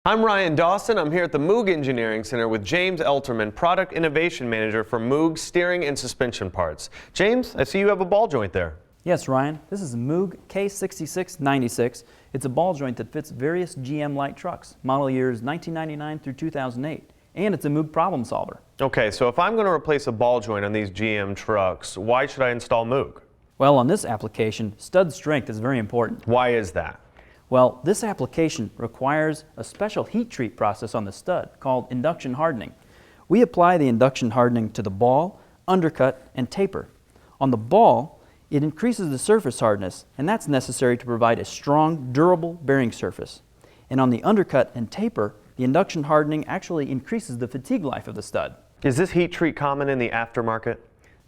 I'm Ryan Dawson. I'm here at the Moog Engineering Center with James Elterman, Product Innovation Manager for Moog Steering and Suspension Parts. James, I see you have a ball joint there. Yes, Ryan. This is Moog K6696. It's a ball joint that fits various GM light trucks, model years 1999 through 2008, and it's a Moog problem solver. Okay, so if I'm going to replace a ball joint on these GM trucks, why should I install Moog? Well, on this application, stud strength is very important. Why is that? Well, this application requires a special heat treat process on the stud called induction hardening. We apply the induction hardening to the ball, undercut, and taper. On the ball, it increases the surface hardness, and that's necessary to provide a strong, durable bearing surface. And on the undercut and taper, the induction hardening actually increases the fatigue life of the stud. Is this heat treat common in the aftermarket?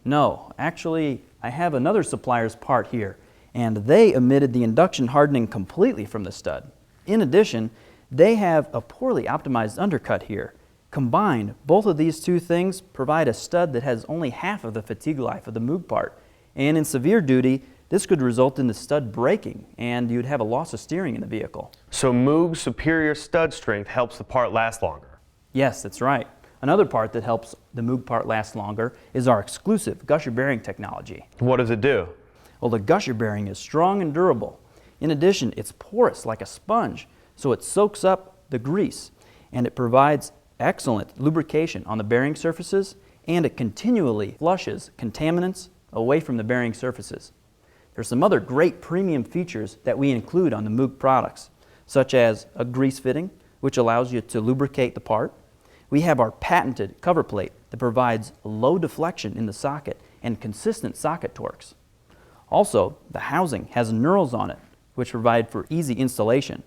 No, actually, I have another supplier's part here, and they omitted the induction hardening completely from the stud. In addition, they have a poorly optimized undercut here. Combined, both of these two things provide a stud that has only half of the fatigue life of the Moog part. And in severe duty, this could result in the stud breaking, and you'd have a loss of steering in the vehicle. So Moog's superior stud strength helps the part last longer? Yes, that's right. Another part that helps the Moog part last longer is our exclusive gusher bearing technology. What does it do? Well, the gusher bearing is strong and durable. In addition, it's porous like a sponge, so it soaks up the grease, and it provides excellent lubrication on the bearing surfaces, and it continually flushes contaminants away from the bearing surfaces. There's some other great premium features that we include on the Moog products, such as a grease fitting, which allows you to lubricate the part. We have our patented cover plate that provides low deflection in the socket and consistent socket torques. Also, the housing has knurls on it, which provide for easy installation.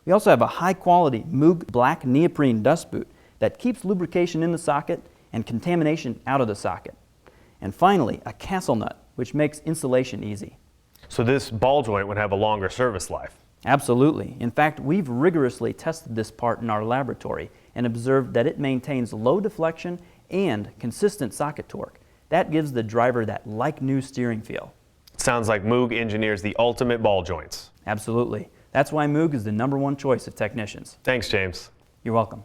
We also have a high-quality Moog black neoprene dust boot that keeps lubrication in the socket and contamination out of the socket. And finally, a castle nut, which makes installation easy. So this ball joint would have a longer service life? Absolutely. In fact, we've rigorously tested this part in our laboratory and observed that it maintains low deflection and consistent socket torque. That gives the driver that like-new steering feel. Sounds like Moog engineers the ultimate ball joints. Absolutely. That's why Moog is the #1 choice of technicians. Thanks, James. You're welcome.